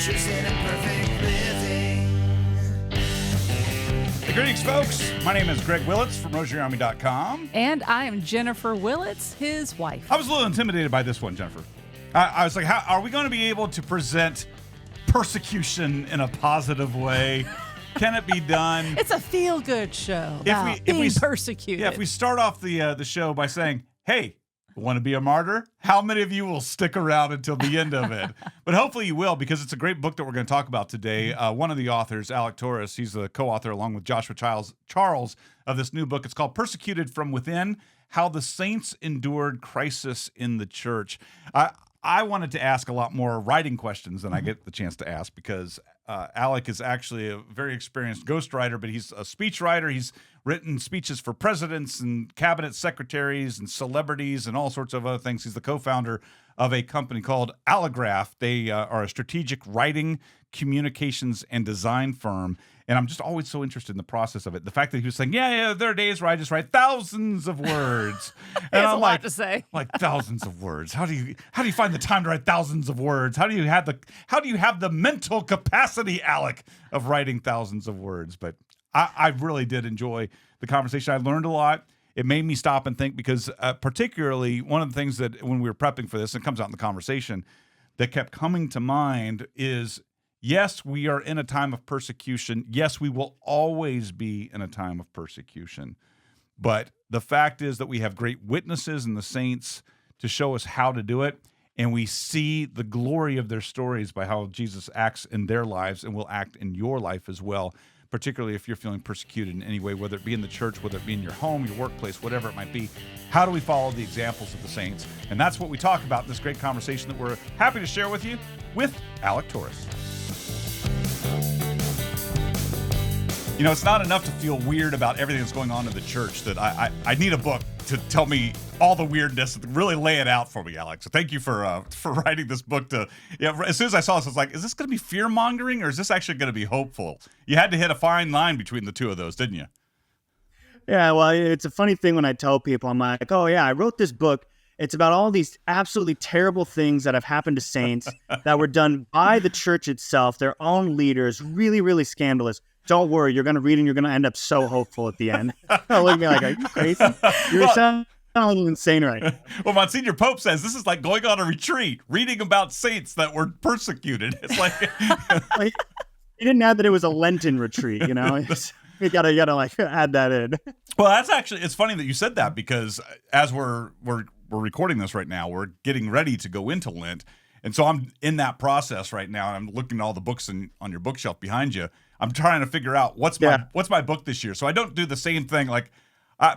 truth and imperfect living. Hey, greetings, folks. My name is Greg Willits from rosaryarmy.com. And I am Jennifer Willits, his wife. I was a little intimidated by this one, Jennifer. I was like, how are we going to be able to present persecution in a positive way? Can it be done? It's a feel-good show about if we persecuted. Yeah, if we start off the show by saying, hey, want to be a martyr? How many of you will stick around until the end of it? But hopefully you will, because it's a great book that we're going to talk about today. One of the authors, Alec Torres, he's the co-author along with Joshua Charles of this new book. It's called Persecuted from Within, How the Saints Endured Crisis in the Church. I wanted to ask a lot more writing questions than I get the chance to ask, because Alec is actually a very experienced ghostwriter, but he's a speechwriter. He's written speeches for presidents and cabinet secretaries and celebrities and all sorts of other things. He's the co-founder of a company called Allegraph. They are a strategic writing, communications, and design firm. And I'm just always so interested in the process of it. The fact that he was saying, yeah, there are days where I just write thousands of words. And I'm like, to say. Like thousands of words. How do you find the time to write thousands of words? How do you have the mental capacity, Alec, of writing thousands of words? But I really did enjoy the conversation. I learned a lot. It made me stop and think, because particularly one of the things that when we were prepping for this, and it comes out in the conversation, that kept coming to mind is, yes, we are in a time of persecution. Yes, we will always be in a time of persecution. But the fact is that we have great witnesses in the saints to show us how to do it. And we see the glory of their stories by how Jesus acts in their lives and will act in your life as well, particularly if you're feeling persecuted in any way, whether it be in the church, whether it be in your home, your workplace, whatever it might be. How do we follow the examples of the saints? And that's what we talk about in this great conversation that we're happy to share with you with Alec Torres. You know, it's not enough to feel weird about everything that's going on in the church, that I need a book to tell me all the weirdness, really lay it out for me, Alex. So thank you for writing this book. As soon as I saw this, I was like, is this going to be fear-mongering, or is this actually going to be hopeful? You had to hit a fine line between the two of those, didn't you? Yeah, well, it's a funny thing when I tell people, I'm like, oh yeah, I wrote this book. It's about all these absolutely terrible things that have happened to saints that were done by the church itself, their own leaders, really, really scandalous. Don't worry, you're going to read and you're going to end up so hopeful at the end. Look at me like, are you crazy? You're sounding a little insane right now. Well, Monsignor Pope says this is like going on a retreat, reading about saints that were persecuted. It's like... He didn't add that it was a Lenten retreat, you know? You gotta like add that in. Well, that's actually, it's funny that you said that, because as we're recording this right now, we're getting ready to go into Lent. And so I'm in that process right now, and I'm looking at all the books on your bookshelf behind you. I'm trying to figure out what's my book this year. So I don't do the same thing. Like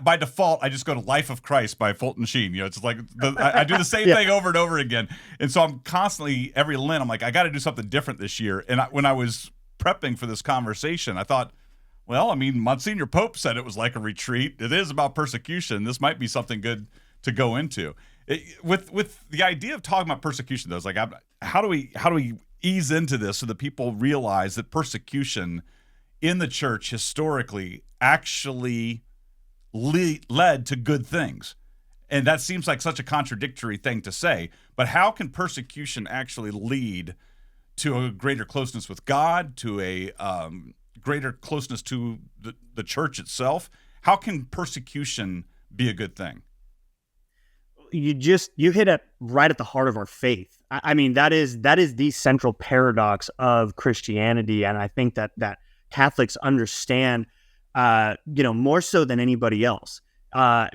by default, I just go to Life of Christ by Fulton Sheen. You know, it's like I do the same thing over and over again. And so I'm constantly, every Lent, I'm like, I got to do something different this year. And when I was prepping for this conversation, I thought, well, I mean, Monsignor Pope said it was like a retreat. It is about persecution. This might be something good to go into. With the idea of talking about persecution, though, it's like, how do we ease into this so that people realize that persecution in the church historically actually led to good things? And that seems like such a contradictory thing to say, but how can persecution actually lead to a greater closeness with God, to a greater closeness to the church itself? How can persecution be a good thing? You hit it right at the heart of our faith. I mean, that is the central paradox of Christianity, and I think that Catholics understand, more so than anybody else,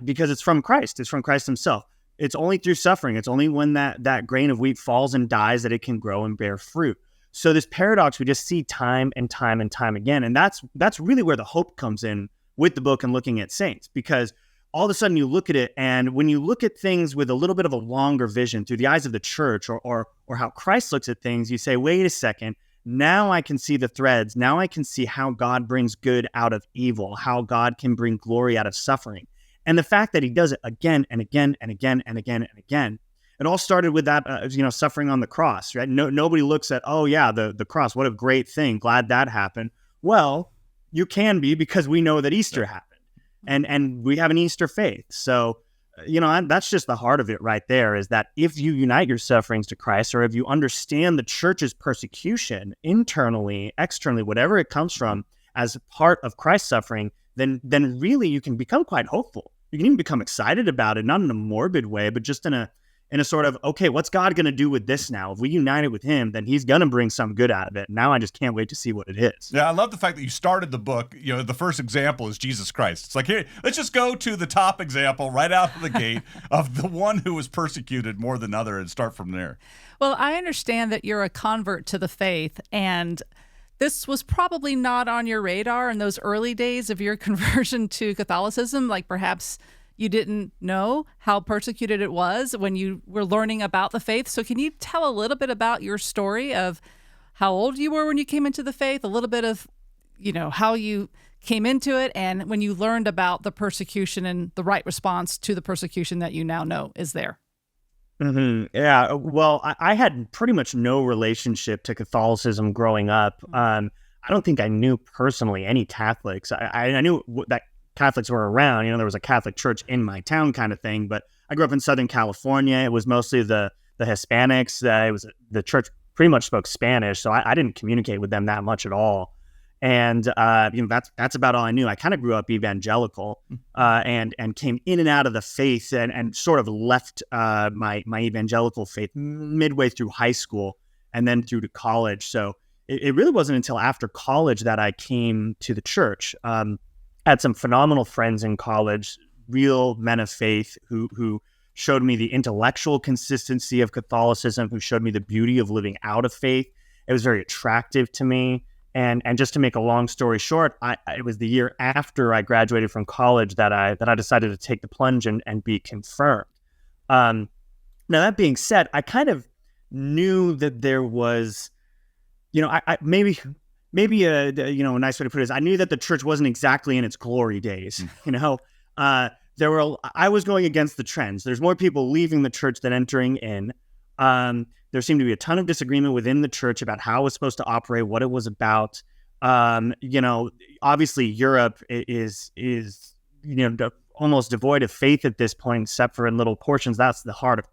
because it's from Christ. It's from Christ himself. It's only through suffering. It's only when that grain of wheat falls and dies that it can grow and bear fruit. So this paradox we just see time and time and time again, and that's really where the hope comes in with the book and looking at saints, because all of a sudden you look at it, and when you look at things with a little bit of a longer vision through the eyes of the church or how Christ looks at things, you say, wait a second, now I can see the threads. Now I can see how God brings good out of evil, how God can bring glory out of suffering. And the fact that he does it again and again and again and again and again. It all started with that, suffering on the cross, right? Nobody looks at, oh yeah, the cross, what a great thing. Glad that happened. Well, you can be, because we know that Easter happened. And we have an Easter faith. So that's just the heart of it right there, is that if you unite your sufferings to Christ, or if you understand the church's persecution internally, externally, whatever it comes from, as part of Christ's suffering, then really you can become quite hopeful. You can even become excited about it, not in a morbid way, but just in a sort of, okay, what's God going to do with this now? If we unite it with him, then he's going to bring some good out of it. Now I just can't wait to see what it is. Yeah, I love the fact that you started the book, the first example is Jesus Christ. It's like, here, let's just go to the top example right out of the gate of the one who was persecuted more than other and start from there. Well, I understand that you're a convert to the faith, and this was probably not on your radar in those early days of your conversion to Catholicism, like perhaps you didn't know how persecuted it was when you were learning about the faith. So can you tell a little bit about your story of how old you were when you came into the faith, a little bit of, how you came into it, and when you learned about the persecution and the right response to the persecution that you now know is there? Mm-hmm. Yeah. Well, I had pretty much no relationship to Catholicism growing up. I don't think I knew personally any Catholics. I knew that Catholics were around. There was a Catholic church in my town kind of thing, but I grew up in Southern California. It was mostly the Hispanics. The church pretty much spoke Spanish, so I didn't communicate with them that much at all. And that's about all I knew. I kind of grew up evangelical and came in and out of the faith and sort of left my evangelical faith midway through high school and then through to college. So it really wasn't until after college that I came to the church. Had some phenomenal friends in college, real men of faith who showed me the intellectual consistency of Catholicism, who showed me the beauty of living out of faith. It was very attractive to me. And just to make a long story short, it was the year after I graduated from college that I decided to take the plunge and be confirmed. Now, that being said, I kind of knew that there was, maybe a nice way to put it is I knew that the church wasn't exactly in its glory days. I was going against the trends. There's more people leaving the church than entering in. There seemed to be a ton of disagreement within the church about how it was supposed to operate, what it was about. Obviously Europe is almost devoid of faith at this point, except for in little portions. That's the heart of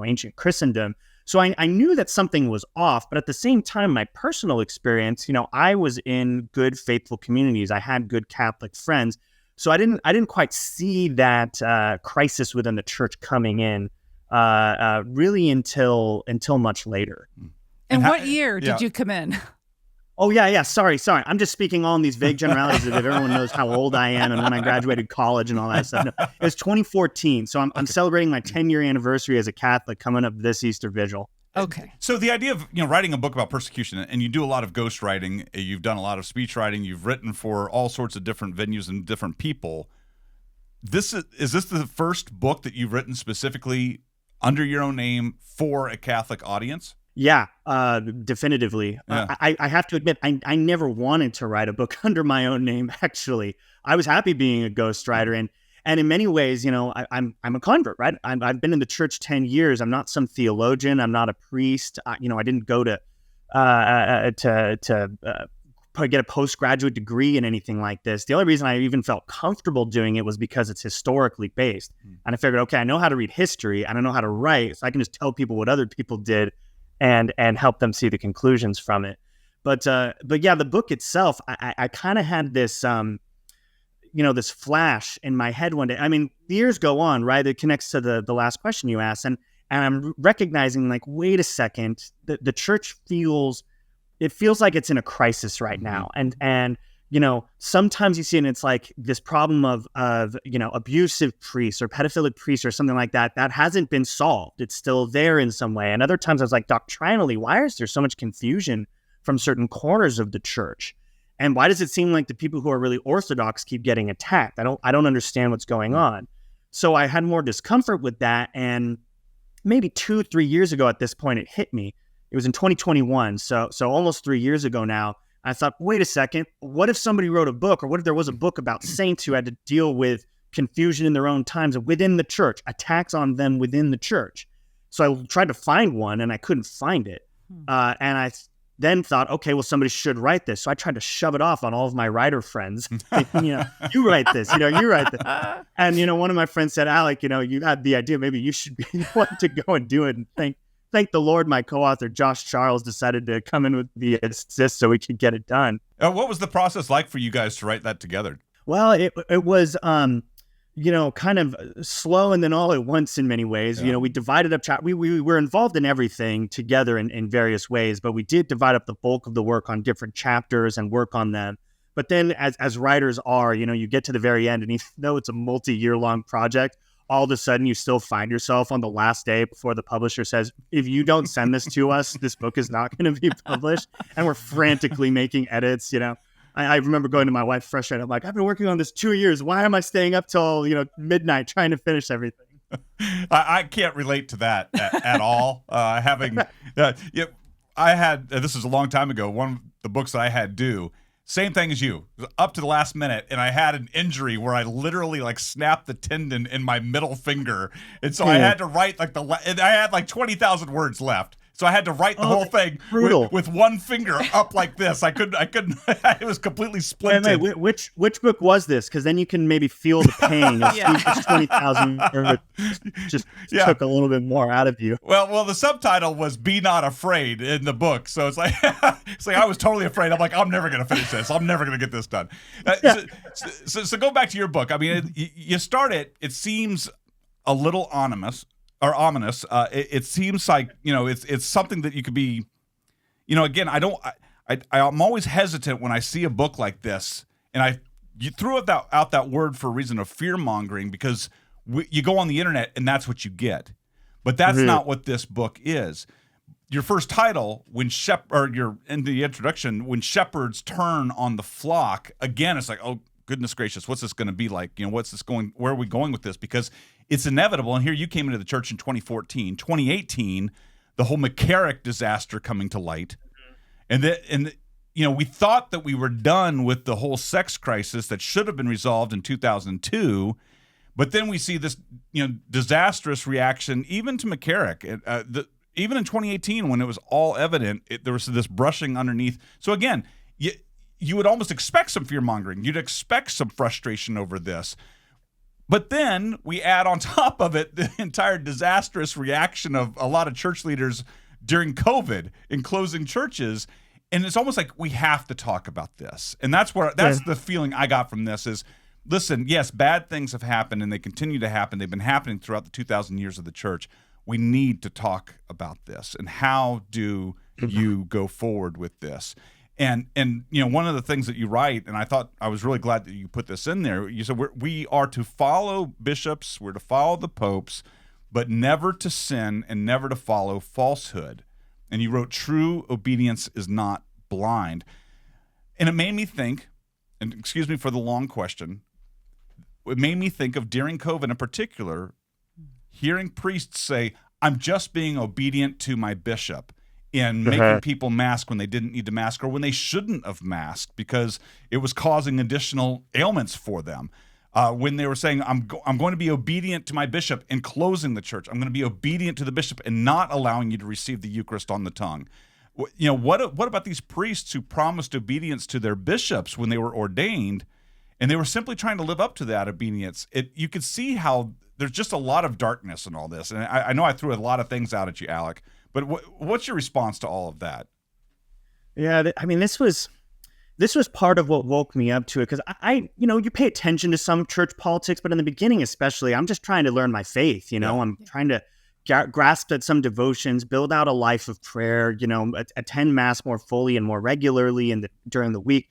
ancient Christendom. So I knew that something was off, but at the same time, my personal experience, I was in good, faithful communities. I had good Catholic friends. So I didn't quite see that crisis within the church coming in really until much later. And what year did you come in? Oh, yeah. Sorry. I'm just speaking all in these vague generalities if everyone knows how old I am and when I graduated college and all that stuff. No, it was 2014. So I'm celebrating my 10-year anniversary as a Catholic coming up this Easter Vigil. Okay. So the idea of writing a book about persecution, and you do a lot of ghost writing, you've done a lot of speech writing, you've written for all sorts of different venues and different people. Is this the first book that you've written specifically under your own name for a Catholic audience? Yeah, definitively. Yeah. I have to admit, I never wanted to write a book under my own name, actually. I was happy being a ghostwriter. And in many ways, I'm a convert, right? I've been in the church 10 years. I'm not some theologian. I'm not a priest. I didn't go to get a postgraduate degree in anything like this. The only reason I even felt comfortable doing it was because it's historically based. And I figured, okay, I know how to read history and I know how to write, so I can just tell people what other people did and help them see the conclusions from it. But yeah, the book itself, I kind of had this, this flash in my head one day. I mean, the years go on, right? It connects to the last question you asked. And I'm recognizing, like, wait a second, the church feels like it's in a crisis right now. And sometimes you see, and it's like this problem of abusive priests or pedophilic priests or something like that hasn't been solved. It's still there in some way. And other times I was like, doctrinally, why is there so much confusion from certain corners of the church? And why does it seem like the people who are really orthodox keep getting attacked? I don't understand what's going on. So I had more discomfort with that. And maybe 2-3 years ago at this point, it hit me. It was in 2021. So almost 3 years ago now. I thought, wait a second, what if somebody wrote a book, or what if there was a book about saints who had to deal with confusion in their own times within the church, attacks on them within the church? So I tried to find one and I couldn't find it. And then thought, okay, well, somebody should write this. So I tried to shove it off on all of my writer friends. Thinking, you write this, you write this. And, one of my friends said, Alec, you had the idea, maybe you should be the one to go and do it. And thank the Lord, my co-author, Josh Charles, decided to come in with the assist so we could get it done. What was the process like for you guys to write that together? Well, it was, kind of slow and then all at once in many ways. Yeah. We divided up we were involved in everything together in various ways, but we did divide up the bulk of the work on different chapters and work on them. But then as writers are, you get to the very end, and even though it's a multi-year long project, all of a sudden you still find yourself on the last day before the publisher says, if you don't send this to us, this book is not going to be published. And we're frantically making edits, I remember going to my wife frustrated. I'm like, I've been working on this 2 years. Why am I staying up till, midnight trying to finish everything? I can't relate to that at all. I had, this is a long time ago, one of the books that I had due, same thing as you, up to the last minute, and I had an injury where I literally snapped the tendon in my middle finger, and so I had to write I had 20,000 words left. So I had to write the whole thing with one finger up like this. I couldn't. It was completely splintered. Wait, which book was this? Because then you can maybe feel the pain. Of 20,000 just took a little bit more out of you. Well, the subtitle was "Be Not Afraid" in the book, so it's like I was totally afraid. I'm like, I'm never going to finish this. I'm never going to get this done. So go back to your book. I mean, you start it. It seems a little ominous. It seems like it's something that you could be, again, I'm always hesitant when I see a book like this, and you threw out that word for a reason of fear mongering, because you go on the internet and that's what you get, but that's not what this book is. Your first title, you're in the introduction, when shepherds turn on the flock, again, it's like, oh goodness gracious, what's this going to be like? Where are we going with this? Because it's inevitable. And here you came into the church in 2014, 2018, the whole McCarrick disaster coming to light. And we thought that we were done with the whole sex crisis that should have been resolved in 2002. But then we see this, disastrous reaction, even to McCarrick. Even in 2018, when it was all evident, there was this brushing underneath. So again, you would almost expect some fear mongering. You'd expect some frustration over this. But then we add on top of it the entire disastrous reaction of a lot of church leaders during COVID in closing churches. And it's almost like we have to talk about this. And that's the feeling I got from this is, listen, yes, bad things have happened and they continue to happen. They've been happening throughout the 2,000 years of the church. We need to talk about this. And how do you go forward with this? And one of the things that you write, and I was really glad that you put this in there, you said we are to follow bishops, we're to follow the popes, but never to sin and never to follow falsehood. And you wrote, true obedience is not blind. And it made me think, and excuse me for the long question, it made me think of during COVID in particular, hearing priests say, I'm just being obedient to my bishop, in making people mask when they didn't need to mask or when they shouldn't have masked because it was causing additional ailments for them. When they were saying, I'm going to be obedient to my bishop in closing the church. I'm going to be obedient to the bishop and not allowing you to receive the Eucharist on the tongue. What about these priests who promised obedience to their bishops when they were ordained, and they were simply trying to live up to that obedience? You could see how there's just a lot of darkness in all this. And I know I threw a lot of things out at you, Alec, but what's your response to all of that? Yeah, I mean, this was part of what woke me up to it, because you pay attention to some church politics, but in the beginning especially, I'm just trying to learn my faith. I'm trying to grasp at some devotions, build out a life of prayer, attend mass more fully and more regularly during the week.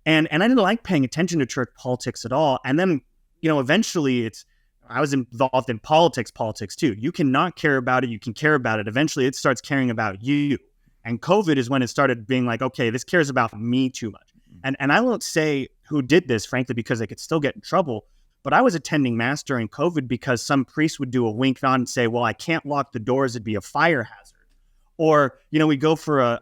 And I didn't like paying attention to church politics at all. And then, eventually I was involved in politics too. You cannot care about it. You can care about it. Eventually it starts caring about you. And COVID is when it started being like, okay, this cares about me too much. And I won't say who did this, frankly, because they could still get in trouble. But I was attending mass during COVID because some priest would do a wink on and say, well, I can't lock the doors. It'd be a fire hazard. Or, we go for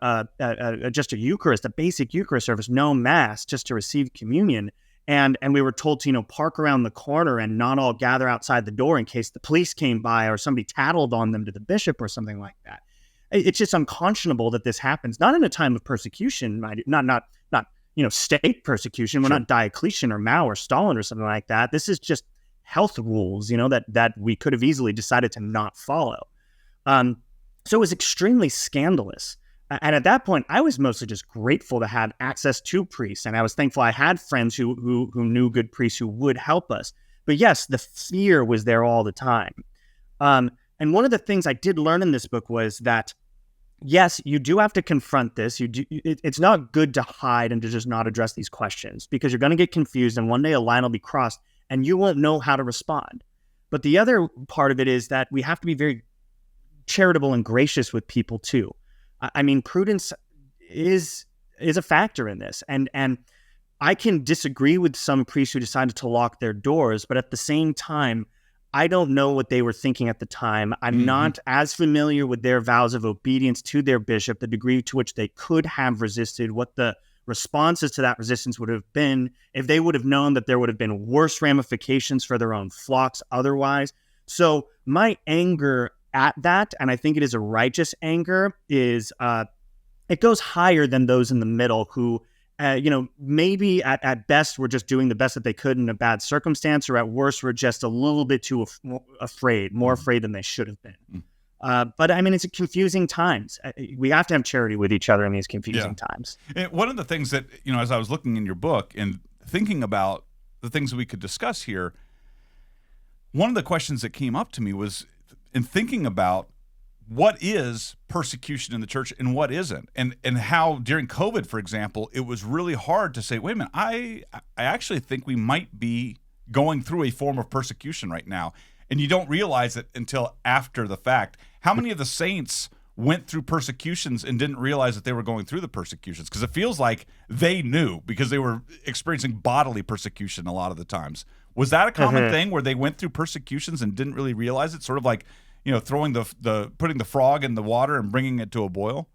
just a Eucharist, a basic Eucharist service, no mass, just to receive communion. And we were told to, park around the corner and not all gather outside the door in case the police came by or somebody tattled on them to the bishop or something like that. It's just unconscionable that this happens, not in a time of persecution, not state persecution. We're not Diocletian or Mao or Stalin or something like that. This is just health rules, that we could have easily decided to not follow. So it was extremely scandalous. And at that point, I was mostly just grateful to have access to priests. And I was thankful I had friends who knew good priests who would help us. But yes, the fear was there all the time. And one of the things I did learn in this book was that, yes, you do have to confront this. It's not good to hide and to just not address these questions, because you're going to get confused and one day a line will be crossed and you won't know how to respond. But the other part of it is that we have to be very charitable and gracious with people too. I mean, prudence is a factor in this. And I can disagree with some priests who decided to lock their doors, but at the same time, I don't know what they were thinking at the time. I'm not as familiar with their vows of obedience to their bishop, the degree to which they could have resisted, what the responses to that resistance would have been, if they would have known that there would have been worse ramifications for their own flocks otherwise. So my anger at that, and I think it is a righteous anger, is it goes higher than those in the middle who maybe at best were just doing the best that they could in a bad circumstance, or at worst were just a little bit too afraid, more afraid than they should have been. But I mean, it's confusing times. We have to have charity with each other in these confusing times. And one of the things that, as I was looking in your book and thinking about the things that we could discuss here, one of the questions that came up to me was in thinking about what is persecution in the church and what isn't, and how during COVID, for example, it was really hard to say, wait a minute, I actually think we might be going through a form of persecution right now, and you don't realize it until after the fact. How many of the saints went through persecutions and didn't realize that they were going through the persecutions? Because it feels like they knew, because they were experiencing bodily persecution a lot of the times. Was that a common thing where they went through persecutions and didn't really realize it? Sort of like, throwing putting the frog in the water and bringing it to a boil?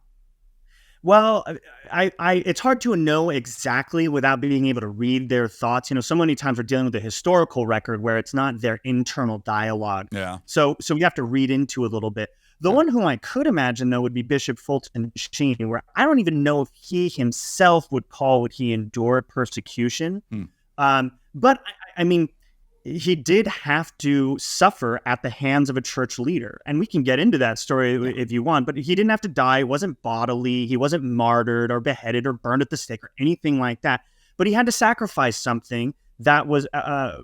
Well, it's hard to know exactly without being able to read their thoughts. So many times we're dealing with a historical record where it's not their internal dialogue. Yeah. So we have to read into it a little bit. The one whom I could imagine, though, would be Bishop Fulton Sheen, where I don't even know if he himself would call what he endured persecution. But I mean, he did have to suffer at the hands of a church leader. And we can get into that story if you want, but he didn't have to die. It wasn't bodily. He wasn't martyred or beheaded or burned at the stake or anything like that. But he had to sacrifice something that was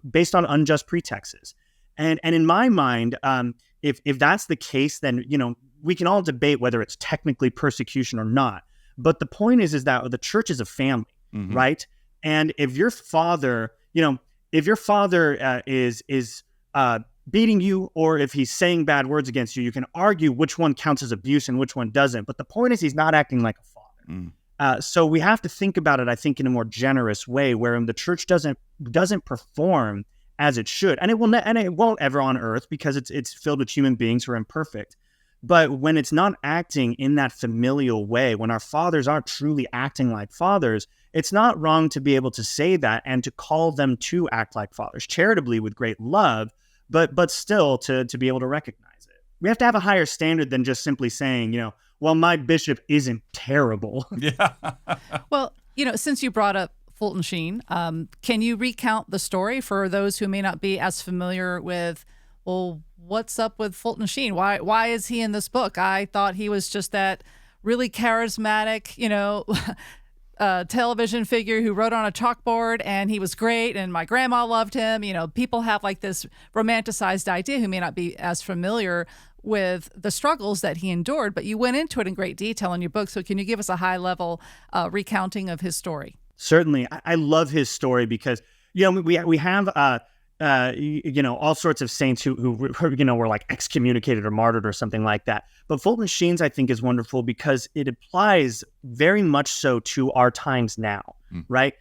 based on unjust pretexts. And in my mind, if that's the case, then, we can all debate whether it's technically persecution or not. But the point is that the church is a family, right? And if your father, is beating you, or if he's saying bad words against you, you can argue which one counts as abuse and which one doesn't. But the point is, he's not acting like a father. So we have to think about it, I think, in a more generous way, where the church doesn't perform as it should, and it will, and it won't ever on earth, because it's filled with human beings who are imperfect. But when it's not acting in that familial way, when our fathers aren't truly acting like fathers, it's not wrong to be able to say that and to call them to act like fathers, charitably with great love, but still to be able to recognize it. We have to have a higher standard than just simply saying, well, my bishop isn't terrible. Yeah. Well, since you brought up Fulton Sheen, can you recount the story for those who may not be as familiar with, well, what's up with Fulton Sheen? Why is he in this book? I thought he was just that really charismatic, television figure who wrote on a chalkboard, and he was great, and my grandma loved him. People have like this romanticized idea who may not be as familiar with the struggles that he endured, but you went into it in great detail in your book. So can you give us a high-level recounting of his story? Certainly. I love his story because, we have all sorts of saints who were like excommunicated or martyred or something like that. But Fulton Sheen's, I think, is wonderful because it applies very much so to our times now, right?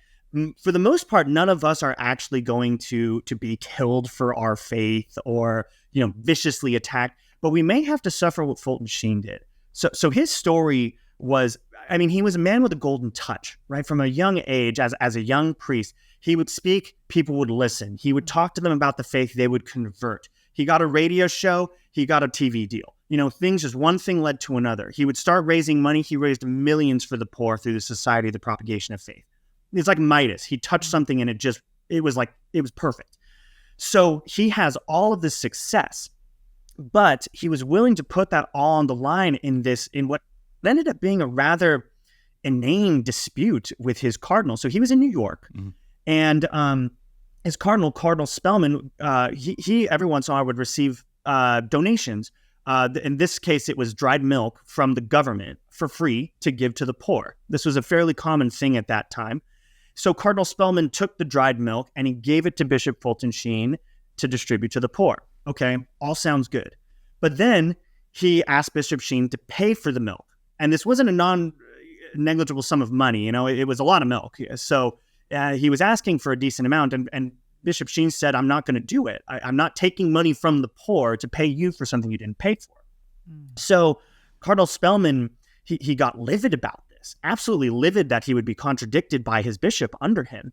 For the most part, none of us are actually going to be killed for our faith or, viciously attacked, but we may have to suffer what Fulton Sheen did. So his story was, he was a man with a golden touch, right? From a young age, as a young priest, he would speak, people would listen. He would talk to them about the faith, they would convert. He got a radio show. He got a TV deal. Things, just one thing led to another. He would start raising money. He raised millions for the poor through the Society of the Propagation of Faith. It's like Midas. He touched something and it was perfect. So he has all of this success, but he was willing to put that all on the line in what ended up being a rather inane dispute with his cardinal. So he was in New York, and his Cardinal Spellman, he every once in a while would receive donations. In this case, it was dried milk from the government for free to give to the poor. This was a fairly common thing at that time. So Cardinal Spellman took the dried milk and he gave it to Bishop Fulton Sheen to distribute to the poor. Okay, all sounds good. But then he asked Bishop Sheen to pay for the milk. And this wasn't a non-negligible sum of money. It was a lot of milk. So he was asking for a decent amount. And Bishop Sheen said, I'm not going to do it. I'm not taking money from the poor to pay you for something you didn't pay for. So Cardinal Spellman, he got livid about this, absolutely livid that he would be contradicted by his bishop under him.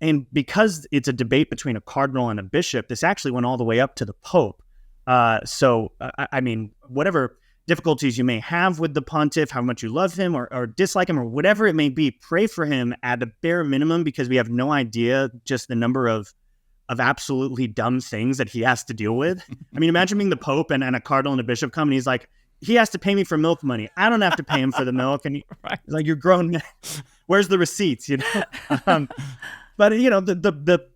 And because it's a debate between a cardinal and a bishop, this actually went all the way up to the Pope. I mean, whatever difficulties you may have with the pontiff, how much you love him or dislike him or whatever it may be, pray for him at a bare minimum, because we have no idea just the number of absolutely dumb things that he has to deal with. I mean, imagine being the Pope and a cardinal and a bishop come and he's like, he has to pay me for milk money. I don't have to pay him for the milk. And he's like, you're grown men. Where's the receipts? But the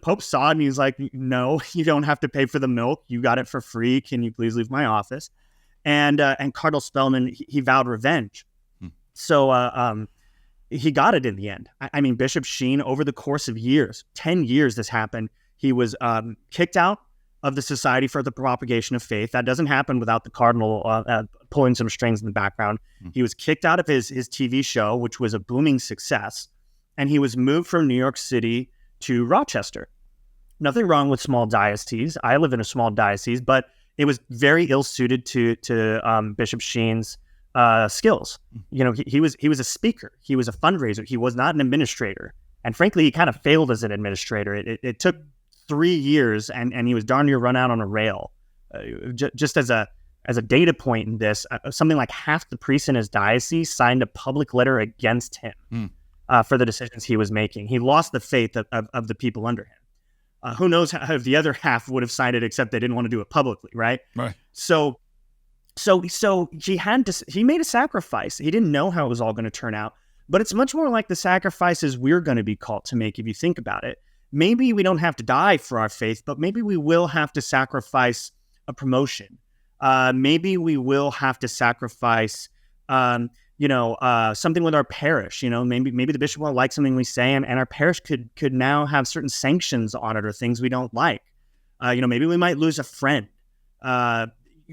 Pope saw it and he's like, no, you don't have to pay for the milk. You got it for free. Can you please leave my office? And Cardinal Spellman, he vowed revenge. So he got it in the end. I mean, Bishop Sheen, over the course of years, 10 years this happened, he was kicked out of the Society for the Propagation of Faith. That doesn't happen without the cardinal pulling some strings in the background. He was kicked out of his TV show, which was a booming success, and he was moved from New York City to Rochester. Nothing wrong with small dioceses. I live in a small diocese, but it was very ill-suited to Bishop Sheen's skills. He was a speaker. He was a fundraiser. He was not an administrator. And frankly, he kind of failed as an administrator. It took 3 years, and he was darn near run out on a rail. Just as a data point in this, something like half the priests in his diocese signed a public letter against him for the decisions he was making. He lost the faith of the people under him. Who knows how the other half would have signed it, except they didn't want to do it publicly, right? Right. So he made a sacrifice. He didn't know how it was all going to turn out, but it's much more like the sacrifices we're going to be called to make if you think about it. Maybe we don't have to die for our faith, but maybe we will have to sacrifice a promotion. Maybe we will have to sacrifice, something with our parish. Maybe the bishop won't like something we say, and our parish could now have certain sanctions on it or things we don't like. Maybe we might lose a friend.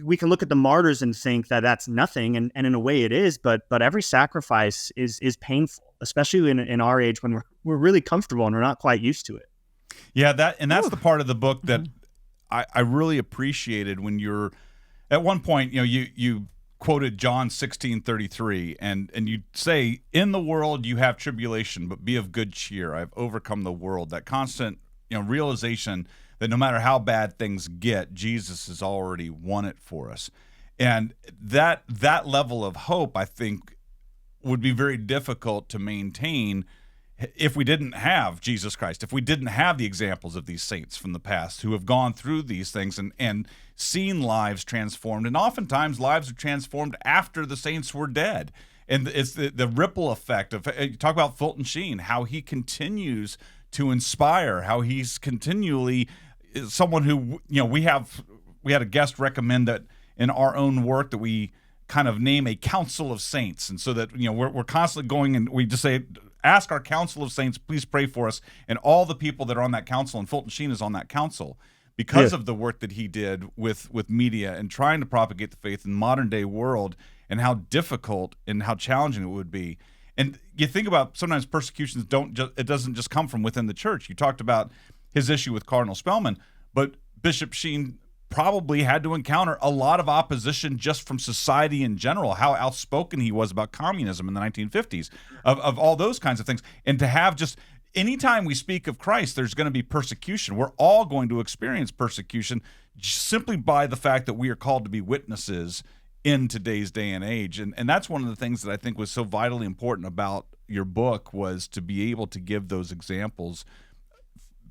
We can look at the martyrs and think that that's nothing, and in a way it is, but every sacrifice is painful, especially in our age when we're really comfortable and we're not quite used to it. Yeah, that's the part of the book that I really appreciated when you're at one point, you quoted John 16:33, and you say, in the world you have tribulation, but be of good cheer. I've overcome the world. That constant realization that no matter how bad things get, Jesus has already won it for us. And that level of hope, I think, would be very difficult to maintain if we didn't have Jesus Christ, if we didn't have the examples of these saints from the past who have gone through these things and seen lives transformed. And oftentimes lives are transformed after the saints were dead. And it's the ripple effect of, you talk about Fulton Sheen, how he continues to inspire, how he's continually someone who, we had a guest recommend that in our own work that we kind of name a council of saints. And so that, we're constantly going and we just say, ask our council of saints, please pray for us. And all the people that are on that council, and Fulton Sheen is on that council because of the work that he did with media and trying to propagate the faith in the modern day world, and how difficult and how challenging it would be. And you think about sometimes persecutions it doesn't just come from within the church. You talked about his issue with Cardinal Spellman, but Bishop Sheen probably had to encounter a lot of opposition just from society in general, how outspoken he was about communism in the 1950s, of all those kinds of things. And to have just, anytime we speak of Christ, there's going to be persecution. We're all going to experience persecution simply by the fact that we are called to be witnesses in today's day and age. And that's one of the things that I think was so vitally important about your book, was to be able to give those examples,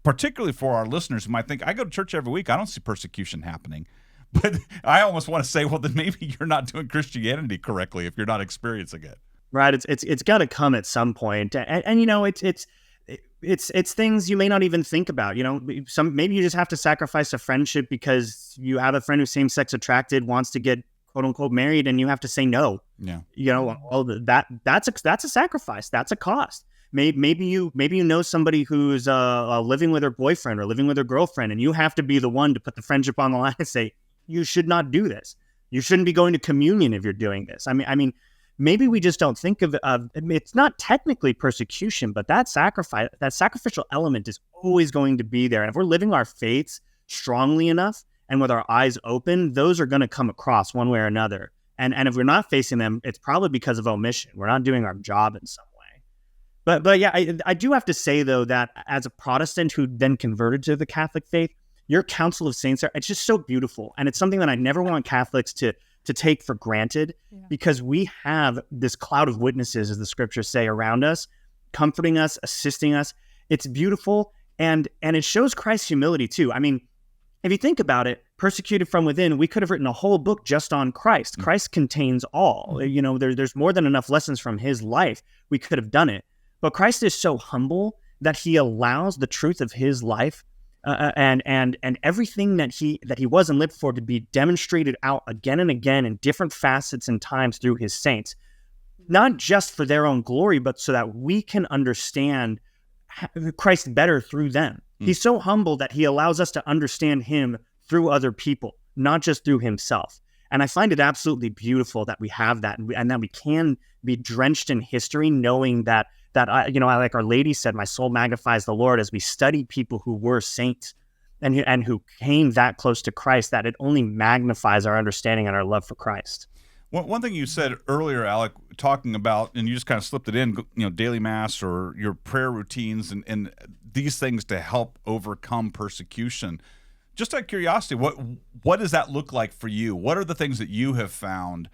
particularly for our listeners who might think, I go to church every week, I don't see persecution happening. But I almost want to say, well, then maybe you're not doing Christianity correctly if you're not experiencing it. Right. It's got to come at some point. And you know, it's things you may not even think about. You know, maybe you just have to sacrifice a friendship because you have a friend who's same-sex attracted, wants to get quote unquote married, and you have to say no. Yeah. You know, all that's a sacrifice. That's a cost. Maybe you know somebody who's living with her boyfriend or living with her girlfriend, and you have to be the one to put the friendship on the line and say, you should not do this. You shouldn't be going to communion if you're doing this. I mean, maybe we just don't think of it's not technically persecution, but that sacrificial element is always going to be there. And if we're living our faiths strongly enough and with our eyes open, those are going to come across one way or another. And if we're not facing them, it's probably because of omission. We're not doing our job in some way. But yeah, I do have to say, though, that as a Protestant who then converted to the Catholic faith, your Council of Saints, it's just so beautiful. And it's something that I never want Catholics to take for granted, because we have this cloud of witnesses, as the scriptures say, around us, comforting us, assisting us. It's beautiful. And it shows Christ's humility too. I mean, if you think about it, Persecuted from Within, we could have written a whole book just on Christ. Christ contains all. You know, there's more than enough lessons from his life. We could have done it. But Christ is so humble that he allows the truth of his life and everything that he was and lived for to be demonstrated out again and again in different facets and times through his saints, not just for their own glory, but so that we can understand Christ better through them. He's so humble that he allows us to understand him through other people, not just through himself. And I find it absolutely beautiful that we have that, and that we can be drenched in history, knowing that like Our Lady said, my soul magnifies the Lord, as we study people who were saints and who came that close to Christ, that it only magnifies our understanding and our love for Christ. One thing you said earlier, Alec, talking about, and you just kind of slipped it in, daily mass or your prayer routines and these things to help overcome persecution. Just out of curiosity, what does that look like for you? What are the things that you have found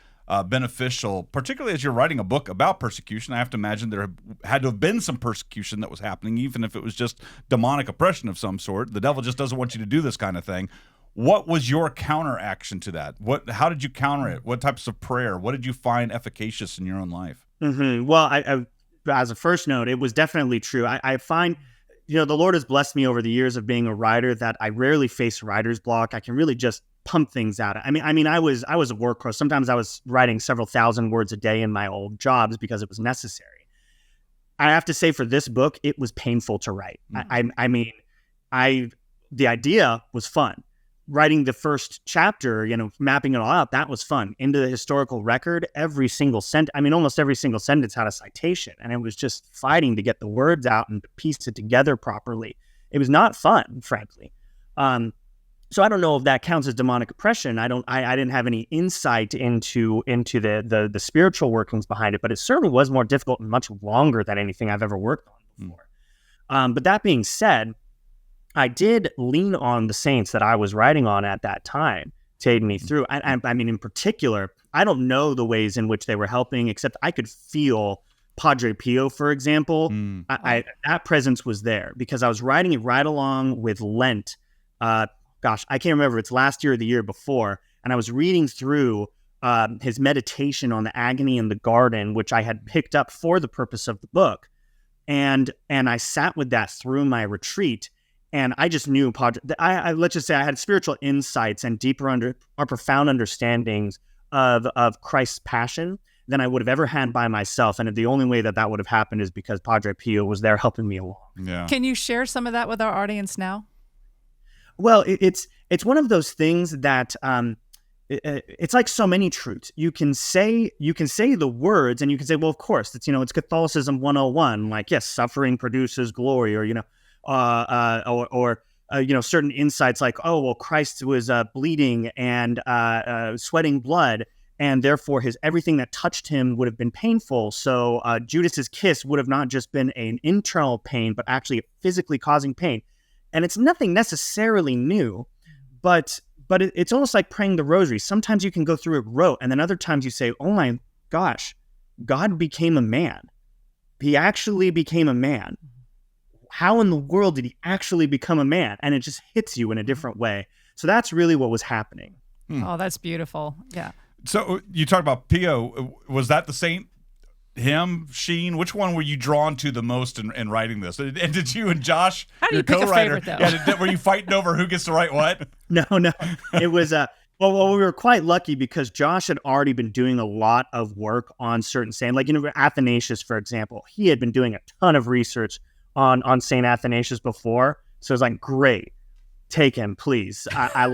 beneficial, particularly as you're writing a book about persecution? I have to imagine there had to have been some persecution that was happening, even if it was just demonic oppression of some sort. The devil just doesn't want you to do this kind of thing. What was your counteraction to that? How did you counter it? What types of prayer? What did you find efficacious in your own life? Mm-hmm. Well, I as a first note, it was definitely true. I find, the Lord has blessed me over the years of being a writer that I rarely face writer's block. I can really just pump things out. I mean, I was a workhorse. Sometimes I was writing several thousand words a day in my old jobs because it was necessary. I have to say, for this book, it was painful to write. Mm-hmm. The idea was fun. Writing the first chapter, mapping it all out, that was fun. Into the historical record, almost every single sentence had a citation, and it was just fighting to get the words out and to piece it together properly. It was not fun, frankly. So I don't know if that counts as demonic oppression. I didn't have any insight into the spiritual workings behind it, but it certainly was more difficult and much longer than anything I've ever worked on before. But that being said, I did lean on the saints that I was writing on at that time to aid me through. I mean, in particular, I don't know the ways in which they were helping, except I could feel Padre Pio, for example. That presence was there because I was writing it right along with Lent. I can't remember if it's last year or the year before. And I was reading through his meditation on the agony in the garden, which I had picked up for the purpose of the book. And I sat with that through my retreat. And I just knew, let's just say I had spiritual insights and deeper or profound understandings of Christ's passion than I would have ever had by myself. And the only way that would have happened is because Padre Pio was there helping me along. Yeah. Can you share some of that with our audience now? Well, it's one of those things that it's like so many truths. You can say the words, and you can say, well, of course, it's Catholicism 101. Like, yes, suffering produces glory, or certain insights like, oh, well, Christ was bleeding and sweating blood, and therefore his everything that touched him would have been painful. So Judas's kiss would have not just been an internal pain, but actually physically causing pain. And it's nothing necessarily new, but it's almost like praying the Rosary. Sometimes you can go through it rote, and then other times you say, "Oh my gosh, God became a man. He actually became a man. How in the world did he actually become a man?" And it just hits you in a different way. So that's really what was happening. Oh, that's beautiful. Yeah. So you talked about Pio. Was that the saint? Him, Sheen? Which one were you drawn to the most in writing this? And did you and Josh, How do your you pick a co-writer, favorite, though? were you fighting over who gets to write what? No. It was well, we were quite lucky because Josh had already been doing a lot of work on certain saints. Like, Athanasius, for example, he had been doing a ton of research on Saint Athanasius before. So it's like, great, take him, please. I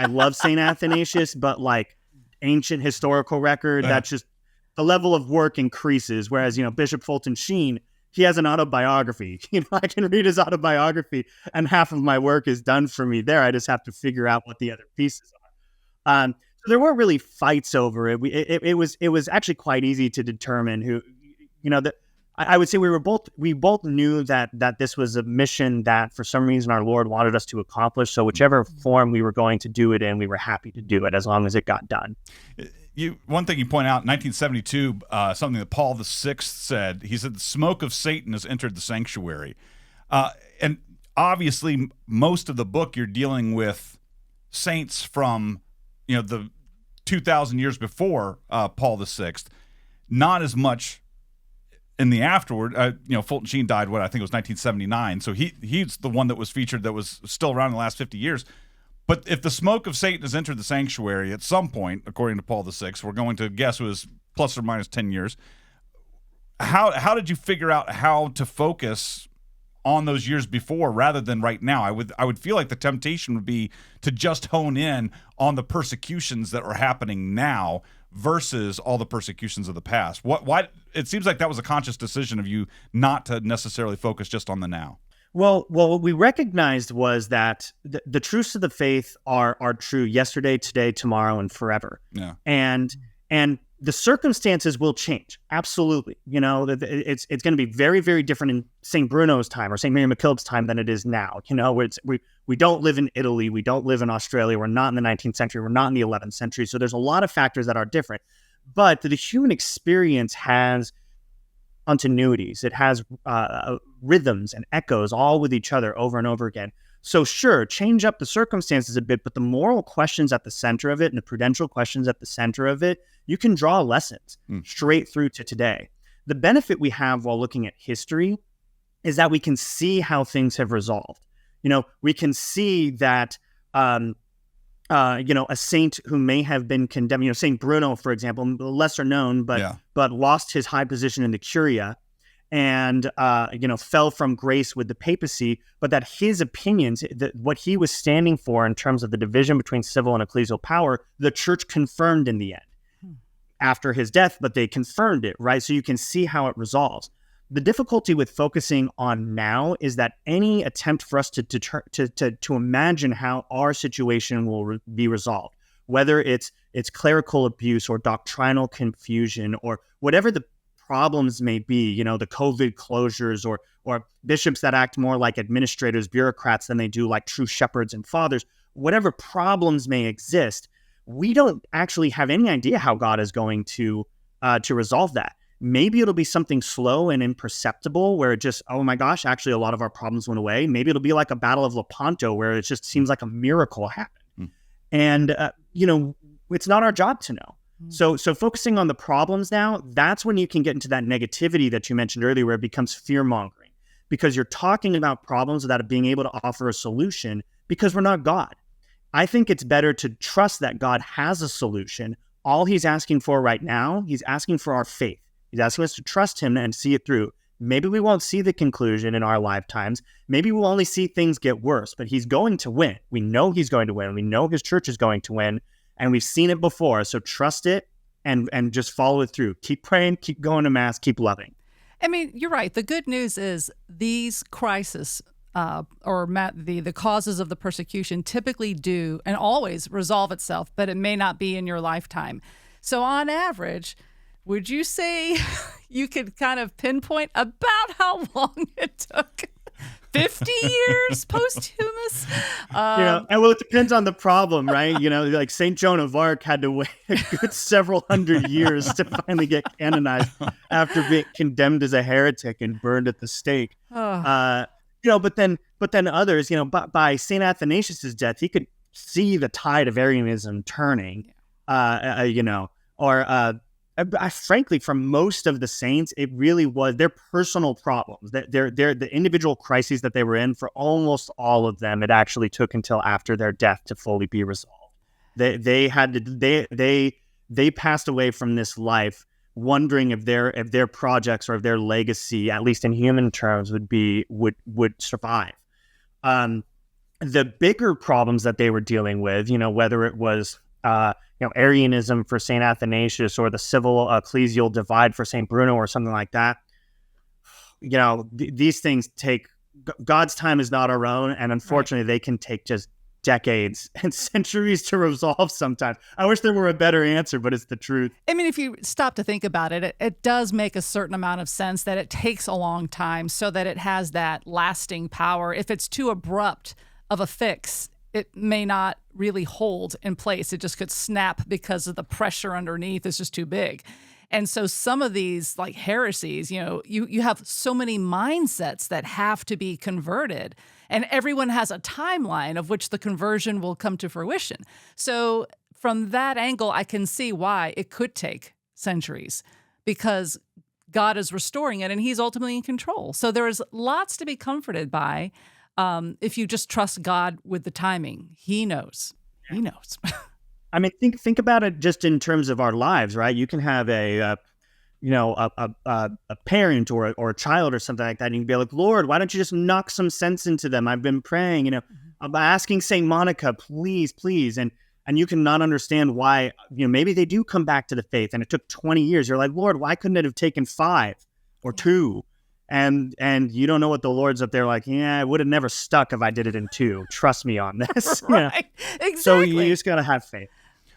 love Saint Athanasius, but like ancient historical record, that's just the level of work increases. Whereas, Bishop Fulton Sheen, he has an autobiography. I can read his autobiography and half of my work is done for me there. I just have to figure out what the other pieces are. So there weren't really fights over it. It was actually quite easy to determine who, I would say we both knew that this was a mission that for some reason our Lord wanted us to accomplish. So whichever form we were going to do it in, we were happy to do it as long as it got done. One thing you point out, 1972, something that Paul VI said. He said, "The smoke of Satan has entered the sanctuary," and obviously, most of the book you're dealing with saints from, the 2,000 years before Paul VI. Not as much in the afterward. Fulton Sheen died, I think it was 1979. So he's the one that was featured that was still around in the last 50 years. But if the smoke of Satan has entered the sanctuary at some point, according to Paul VI, we're going to guess it was plus or minus 10 years. How did you figure out how to focus on those years before rather than right now? I would feel like the temptation would be to just hone in on the persecutions that are happening now versus all the persecutions of the past. Why? It seems like that was a conscious decision of you not to necessarily focus just on the now. Well, what we recognized was that the truths of the faith are true yesterday, today, tomorrow, and forever. Yeah. And the circumstances will change. Absolutely. It's going to be very, very different in St. Bruno's time or St. Mary MacKillop's time than it is now. We don't live in Italy. We don't live in Australia. We're not in the 19th century. We're not in the 11th century. So there's a lot of factors that are different. But the human experience has continuities. It has rhythms and echoes all with each other over and over again. So sure, change up the circumstances a bit, but the moral questions at the center of it and the prudential questions at the center of it, you can draw lessons straight through to today. The benefit we have while looking at history is that we can see how things have resolved. We can see that a saint who may have been condemned, St. Bruno, for example, lesser known, but lost his high position in the Curia and, fell from grace with the papacy, but that his opinions, what he was standing for in terms of the division between civil and ecclesial power, the church confirmed in the end after his death, but they confirmed it, right? So you can see how it resolves. The difficulty with focusing on now is that any attempt for us to imagine how our situation will be resolved, whether it's clerical abuse or doctrinal confusion or whatever the problems may be, the COVID closures or bishops that act more like administrators, bureaucrats than they do like true shepherds and fathers, whatever problems may exist, we don't actually have any idea how God is going to resolve that. Maybe it'll be something slow and imperceptible where it just, oh my gosh, actually a lot of our problems went away. Maybe it'll be like a Battle of Lepanto where it just seems like a miracle happened. And, it's not our job to know. So focusing on the problems now, that's when you can get into that negativity that you mentioned earlier where it becomes fear-mongering because you're talking about problems without being able to offer a solution because we're not God. I think it's better to trust that God has a solution. All he's asking for right now, he's asking for our faith. He's asking us to trust him and see it through. Maybe we won't see the conclusion in our lifetimes. Maybe we'll only see things get worse, but he's going to win. We know he's going to win. We know his church is going to win, and we've seen it before. So trust it and just follow it through. Keep praying, keep going to Mass, keep loving. I mean, you're right. The good news is these crises the causes of the persecution typically do and always resolve itself, but it may not be in your lifetime. So on average, would you say you could kind of pinpoint about how long it took? 50 years posthumous? And well, it depends on the problem, right? Like St. Joan of Arc had to wait a good several hundred years to finally get canonized after being condemned as a heretic and burned at the stake. But then others, by St. Athanasius's death, he could see the tide of Arianism turning, frankly, for most of the saints, it really was their personal problems, the individual crises that they were in. For almost all of them, it actually took until after their death to fully be resolved. They passed away from this life wondering if their projects or if their legacy, at least in human terms, would survive. The bigger problems that they were dealing with, whether it was Arianism for St. Athanasius or the civil ecclesial divide for St. Bruno or something like that. These things take, God's time is not our own. And unfortunately, They can take just decades and centuries to resolve sometimes. I wish there were a better answer, but it's the truth. I mean, if you stop to think about it, it does make a certain amount of sense that it takes a long time so that it has that lasting power. If it's too abrupt of a fix, it may not really hold in place. It just could snap because of the pressure underneath is just too big. And so some of these like heresies, you have so many mindsets that have to be converted, and everyone has a timeline of which the conversion will come to fruition. So from that angle, I can see why it could take centuries, because God is restoring it and he's ultimately in control. So there is lots to be comforted by. If you just trust God with the timing, he knows. He knows. I mean, think about it just in terms of our lives, right? You can have a parent or a child or something like that, and you can be like, Lord, why don't you just knock some sense into them? I've been praying, I'm asking Saint Monica, please, and you can not understand why, maybe they do come back to the faith, and it took 20 years. You're like, Lord, why couldn't it have taken 5 or 2? And you don't know what the Lord's up there like, yeah, it would have never stuck if I did it in 2. Trust me on this. Right. Exactly. So you just got to have faith.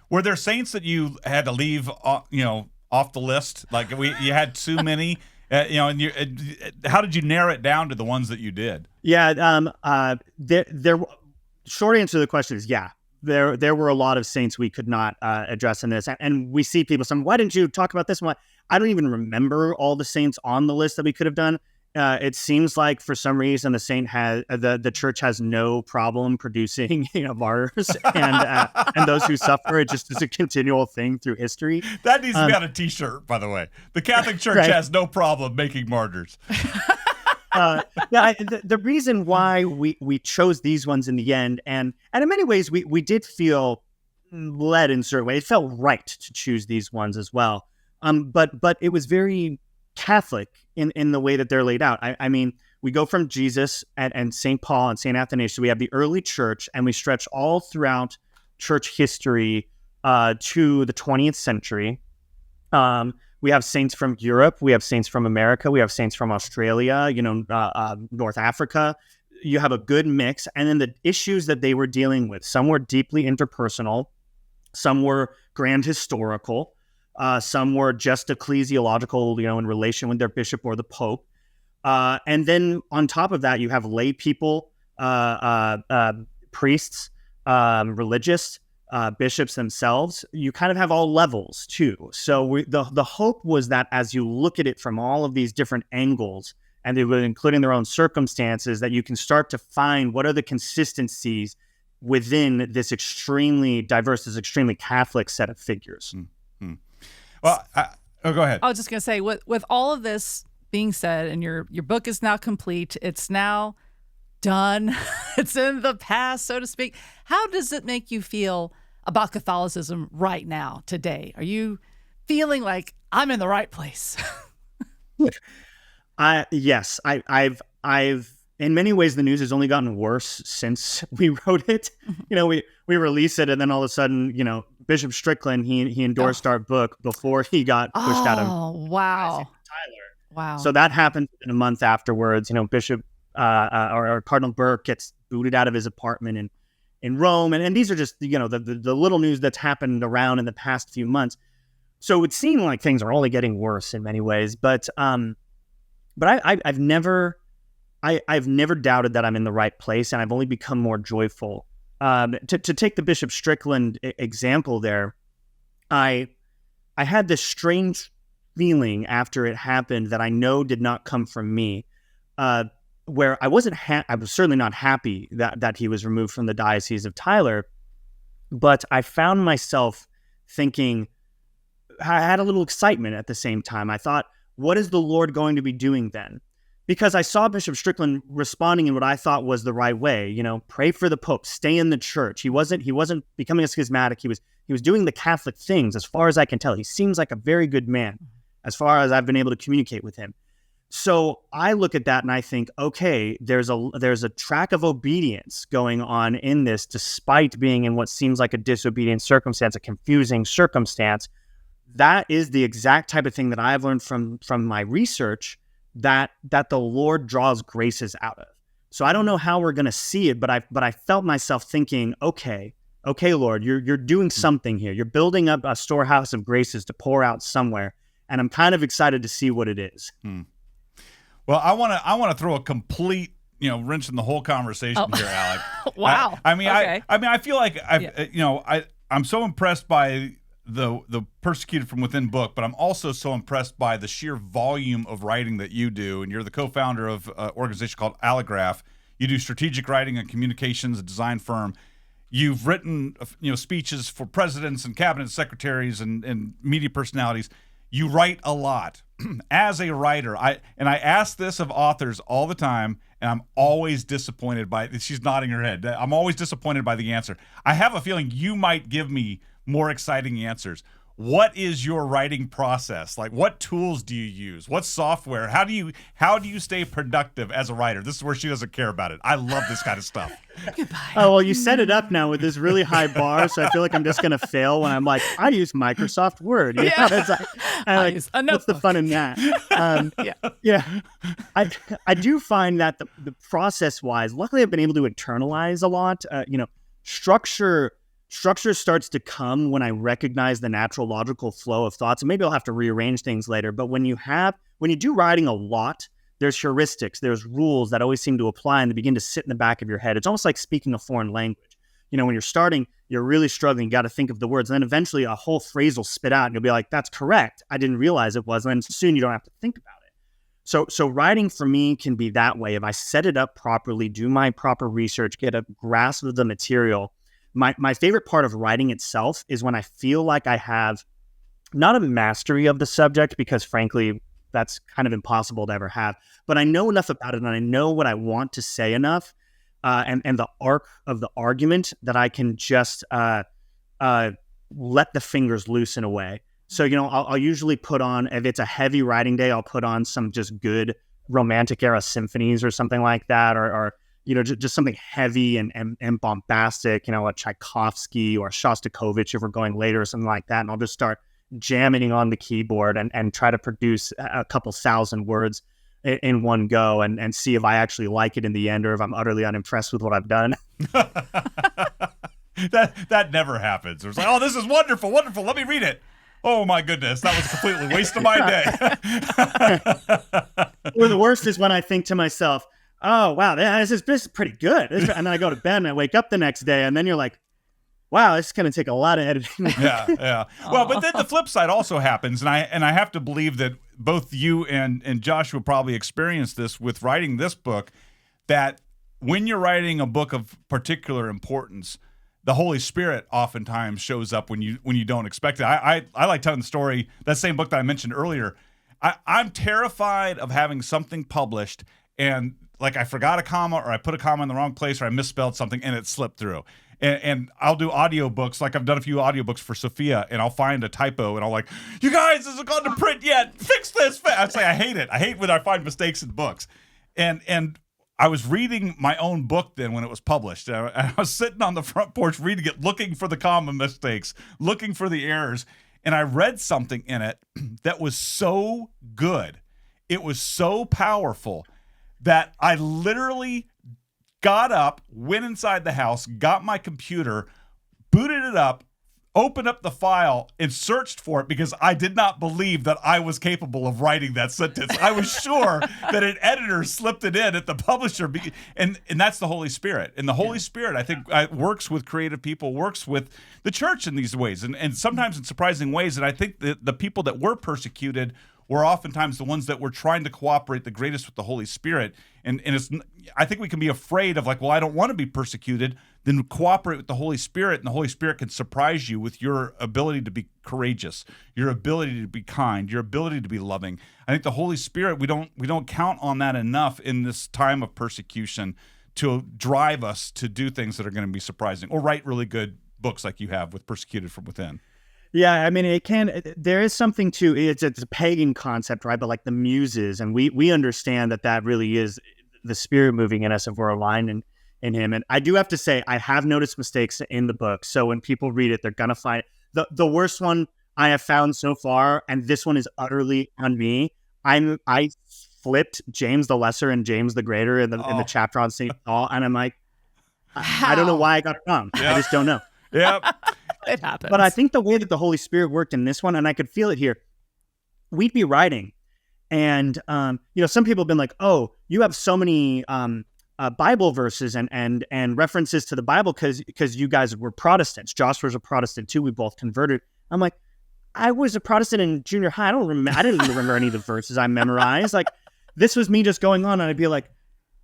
Were there saints that you had to leave, off the list? Like you had too many, and how did you narrow it down to the ones that you did? Yeah. There. Short answer to the question is, yeah. There were a lot of saints we could not address in this, and we see people saying, "Why didn't you talk about this one?" I don't even remember all the saints on the list that we could have done. It seems like for some reason the church has no problem producing martyrs and those who suffer. It just is a continual thing through history. That needs to be on a T-shirt, by the way. The Catholic Church has no problem making martyrs. The reason why we chose these ones in the end, and in many ways we did feel led in certain ways. It felt right to choose these ones as well. But it was very Catholic in the way that they're laid out. I mean, we go from Jesus and St. Paul and St. Athanasius. We have the early church, and we stretch all throughout church history to the 20th century. We have saints from Europe. We have saints from America. We have saints from Australia, North Africa. You have a good mix. And then the issues that they were dealing with, some were deeply interpersonal, some were grand historical, some were just ecclesiological, in relation with their bishop or the pope. And then on top of that, you have lay people, priests, religious, bishops themselves. You kind of have all levels too. So the hope was that as you look at it from all of these different angles, and they were including their own circumstances, that you can start to find what are the consistencies within this extremely diverse, this extremely Catholic set of figures. Mm-hmm. Well, go ahead. I was just going to say, with all of this being said, and your book is now complete, it's now done, it's in the past, so to speak. How does it make you feel about Catholicism right now, today? Are you feeling like I'm in the right place? Yes, I've in many ways the news has only gotten worse since we wrote it. We release it, and then all of a sudden, Bishop Strickland he endorsed our book before he got pushed out of. Oh, wow! Tyler. Wow! So that happened in a month afterwards. Bishop or Cardinal Burke gets booted out of his apartment in Rome, and these are just the little news that's happened around in the past few months. So it would seem like things are only getting worse in many ways, but I've never doubted that I'm in the right place, and I've only become more joyful. To take the Bishop Strickland example there, I had this strange feeling after it happened that I know did not come from me, where I was certainly not happy that he was removed from the Diocese of Tyler, but I found myself thinking, I had a little excitement at the same time. I thought, what is the Lord going to be doing then? Because I saw Bishop Strickland responding in what I thought was the right way. Pray for the Pope, stay in the church. He wasn't becoming a schismatic. He was doing the Catholic things, as far as I can tell. He seems like a very good man, as far as I've been able to communicate with him. So I look at that and I think, okay, there's a track of obedience going on in this, despite being in what seems like a disobedient circumstance, a confusing circumstance. That is the exact type of thing that I've learned from my research that the Lord draws graces out of. So I don't know how we're going to see it, but I felt myself thinking, okay, Lord, you're doing something here. You're building up a storehouse of graces to pour out somewhere, and I'm kind of excited to see what it is. Well, I want to throw a complete wrench in the whole conversation here, Alec. Wow. I feel like I'm so impressed by the Persecuted from Within book, but I'm also so impressed by the sheer volume of writing that you do. And you're the co-founder of an organization called Allegraph. You do strategic writing and communications, a design firm. You've written speeches for presidents and cabinet secretaries and media personalities. You write a lot. As a writer, I ask this of authors all the time, and I'm always disappointed by it. She's nodding her head. I'm always disappointed by the answer. I have a feeling you might give me more exciting answers. What is your writing process? Like, what tools do you use? What software? How do you stay productive as a writer? This is where she doesn't care about it. I love this kind of stuff. Goodbye. Oh, well, you set it up now with this really high bar, so I feel like I'm just going to fail when I'm like, I use Microsoft Word. It's like, what's the fun in that? I do find that the process-wise, luckily I've been able to internalize a lot. Structure starts to come when I recognize the natural logical flow of thoughts, and maybe I'll have to rearrange things later. But when you do writing a lot, there's heuristics, there's rules that always seem to apply and they begin to sit in the back of your head. It's almost like speaking a foreign language. When you're starting, you're really struggling. You got to think of the words, and then eventually a whole phrase will spit out, and you'll be like, "That's correct. I didn't realize it was." And then soon you don't have to think about it. So writing for me can be that way. If I set it up properly, do my proper research, get a grasp of the material. My favorite part of writing itself is when I feel like I have not a mastery of the subject, because frankly, that's kind of impossible to ever have, but I know enough about it and I know what I want to say enough, and the arc of the argument that I can just let the fingers loose in a way. So, I'll usually put on, if it's a heavy writing day, I'll put on some just good romantic era symphonies or something like that, or just something heavy and bombastic, a Tchaikovsky or Shostakovich if we're going later or something like that. And I'll just start jamming on the keyboard and try to produce a couple thousand words in one go and see if I actually like it in the end or if I'm utterly unimpressed with what I've done. That never happens. It's like, oh, this is wonderful. Let me read it. Oh my goodness, that was a completely waste of my day. Or the worst is when I think to myself, oh, wow, this is pretty good. And then I go to bed and I wake up the next day and then you're like, wow, this is going to take a lot of editing. Yeah. Well, but then the flip side also happens. And I have to believe that both you and Joshua probably experienced this with writing this book, that when you're writing a book of particular importance, the Holy Spirit oftentimes shows up when you don't expect it. I like telling the story, that same book that I mentioned earlier. I'm terrified of having something published and like I forgot a comma or I put a comma in the wrong place or I misspelled something and it slipped through. And I'll do audiobooks, like I've done a few audiobooks for Sophia, and I'll find a typo and I'll like, you guys, this hasn't gone to print yet. Fix this. I say I hate it. I hate when I find mistakes in books. And I was reading my own book then when it was published. I was sitting on the front porch reading it, looking for the comma mistakes, looking for the errors. And I read something in it that was so good. It was so powerful that I literally got up, went inside the house, got my computer, booted it up, opened up the file and searched for it because I did not believe that I was capable of writing that sentence. I was sure that an editor slipped it in at the publisher, and that's the Holy Spirit. And the Holy Spirit, I think, works with creative people, works with the church in these ways, and sometimes in surprising ways. And I think that the people that were persecuted were oftentimes the ones that were trying to cooperate the greatest with the Holy Spirit. And I think we can be afraid of like, well, I don't want to be persecuted. Then cooperate with the Holy Spirit, and the Holy Spirit can surprise you with your ability to be courageous, your ability to be kind, your ability to be loving. I think the Holy Spirit, we don't count on that enough in this time of persecution to drive us to do things that are going to be surprising or write really good books like you have with Persecuted from Within. Yeah, I mean, there is something to it's a pagan concept, right? But like the muses, and we understand that really is the Spirit moving in us if we're aligned in Him. And I do have to say, I have noticed mistakes in the book. So when people read it, they're gonna find the worst one I have found so far, and this one is utterly on me. I flipped James the Lesser and James the Greater in the chapter on St. Paul, and I'm like, I don't know why I got it wrong. Yeah. I just don't know. Yep. It happens. But I think the way that the Holy Spirit worked in this one, and I could feel it here, we'd be writing, and some people have been like, "Oh, you have so many Bible verses and references to the Bible because you guys were Protestants. Josh was a Protestant too. We both converted." I'm like, I was a Protestant in junior high. I didn't even remember any of the verses I memorized. Like, this was me just going on, and I'd be like,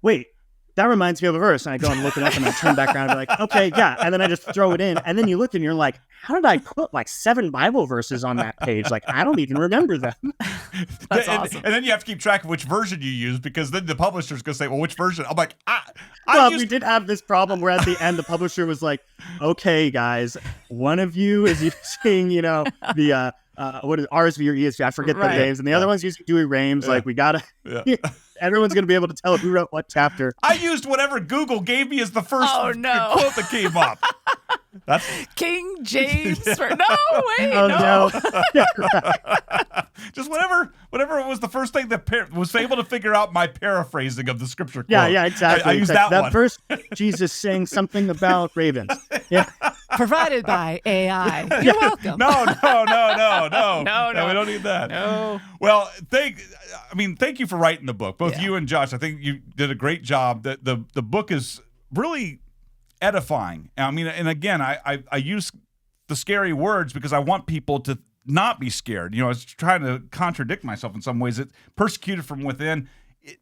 "Wait, that reminds me of a verse." And I go and look it up, and I turn back around and be like, "Okay, yeah." And then I just throw it in. And then you look and you're like, how did I put like 7 Bible verses on that page? Like, I don't even remember them. That's awesome. And then you have to keep track of which version you use, because then the publisher's going to say, well, which version? I'm like, we did have this problem where at the end, the publisher was like, "Okay, guys, one of you is using, the, what is RSV or ESV? I forget the names. And the other one's using Dewey Rames. Like, we got to... Everyone's going to be able to tell who wrote what chapter." I used whatever Google gave me as the first quote that came up. That's King James. No, wait, no. Just whatever was the first thing that was able to figure out my paraphrasing of the scripture quote. Yeah, exactly. I used that one. First, Jesus saying something about ravens. Yeah. Provided by AI. You're welcome. No. No. We don't need that. No. Well, thank you for writing the book. Both you and Josh, I think you did a great job. The book is really edifying. I mean, and again, I use the scary words because I want people to not be scared. I was trying to contradict myself in some ways. It's Persecuted from Within.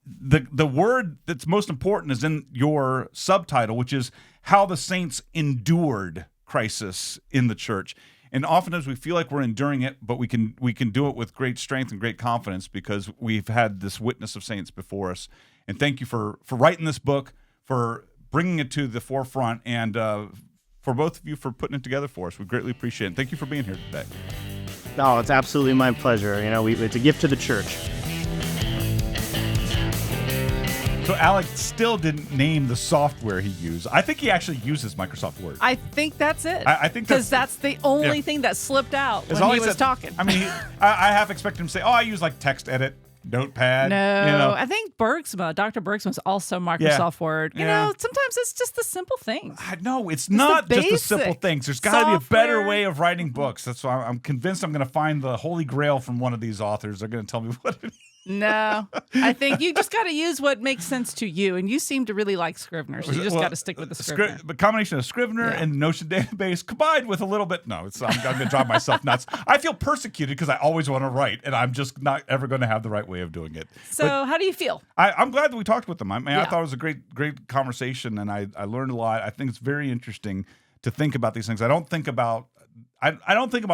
The word that's most important is in your subtitle, which is how the saints endured crisis in the church. And oftentimes we feel like we're enduring it, but we can do it with great strength and great confidence because we've had this witness of saints before us. And thank you for writing this book, for bringing it to the forefront, and for both of you for putting it together for us. We greatly appreciate it. Thank you for being here today. Oh, it's absolutely my pleasure. It's a gift to the church. So Alec still didn't name the software he used. I think he actually uses Microsoft Word. I think that's it. I think because that's the only thing that slipped out when he was talking. I mean, I half expected him to say, "Oh, I use like text edit, Notepad." No, I think Dr. Bergsma's also Microsoft Word. Sometimes it's just the simple things. No, it's not just the simple things. There's got to be a better way of writing books. That's why I'm convinced I'm going to find the Holy Grail from one of these authors. They're going to tell me what it is. No, I think you just got to use what makes sense to you, and you seem to really like Scrivener, so you just got to stick with the Scrivener. The combination of Scrivener and Notion database combined with a little bit. No, I'm going to drive myself nuts. I feel persecuted because I always want to write, and I'm just not ever going to have the right way of doing it. So, how do you feel? I'm glad that we talked with them. I thought it was a great conversation, and I learned a lot. I think it's very interesting to think about these things. I don't think about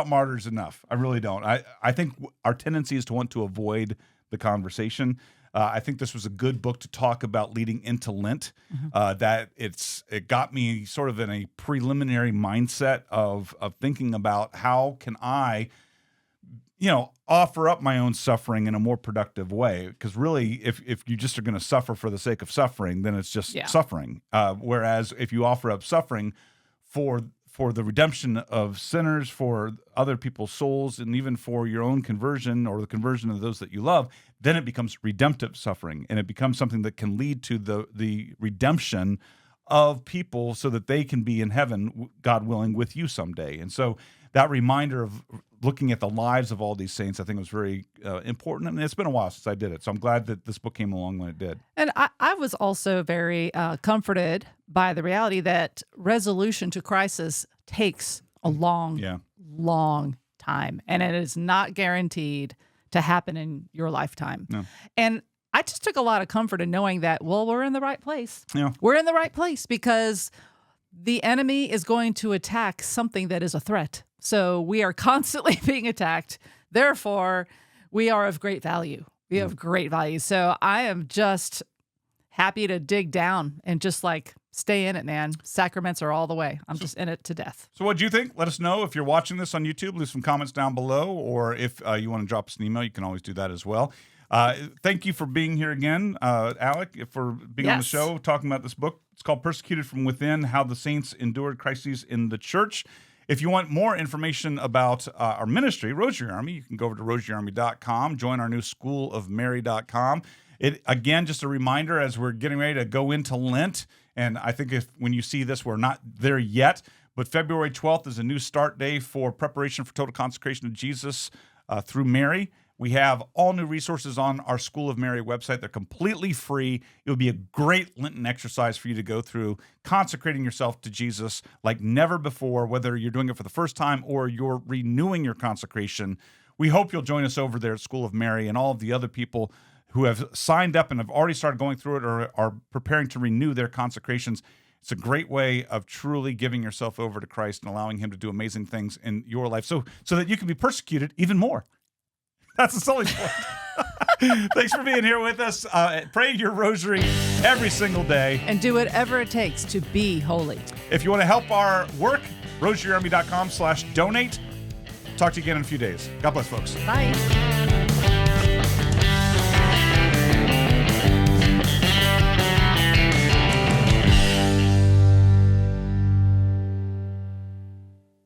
martyrs enough. I really don't. I think our tendency is to want to avoid the conversation. I think this was a good book to talk about leading into Lent. That it got me sort of in a preliminary mindset of thinking about how can I, offer up my own suffering in a more productive way. Because really, if you just are going to suffer for the sake of suffering, then it's just suffering. Whereas if you offer up suffering for the redemption of sinners, for other people's souls, and even for your own conversion or the conversion of those that you love, then it becomes redemptive suffering, and it becomes something that can lead to the redemption of people so that they can be in heaven, God willing, with you someday. And so that reminder of looking at the lives of all these saints, I think was very important. And it's been a while since I did it. So I'm glad that this book came along when it did. And I was also very comforted by the reality that resolution to crisis takes a long time. And it is not guaranteed to happen in your lifetime. No. And I just took a lot of comfort in knowing that, well, we're in the right place. Yeah. We're in the right place because the enemy is going to attack something that is a threat. So we are constantly being attacked. Therefore, we are of great value. We have great value. So I am just happy to dig down and just like stay in it, man. Sacraments are all the way. I'm just in it to death. So what do you think? Let us know if you're watching this on YouTube. Leave some comments down below, or if you want to drop us an email, you can always do that as well. Thank you for being here again, Alec, for being on the show, talking about this book. It's called Persecuted from Within, How the Saints Endured Crises in the Church. If you want more information about our ministry, Rosary Army, you can go over to rosaryarmy.com, join our new schoolofmary.com. Again, just a reminder as we're getting ready to go into Lent, and I think when you see this, we're not there yet, but February 12th is a new start day for preparation for total consecration of Jesus through Mary. We have all new resources on our School of Mary website. They're completely free. It would be a great Lenten exercise for you to go through, consecrating yourself to Jesus like never before, whether you're doing it for the first time or you're renewing your consecration. We hope you'll join us over there at School of Mary, and all of the other people who have signed up and have already started going through it or are preparing to renew their consecrations. It's a great way of truly giving yourself over to Christ and allowing him to do amazing things in your life so that you can be persecuted even more. That's the selling point. Thanks for being here with us. Pray your rosary every single day. And do whatever it takes to be holy. If you want to help our work, rosaryarmy.com/donate. Talk to you again in a few days. God bless, folks. Bye.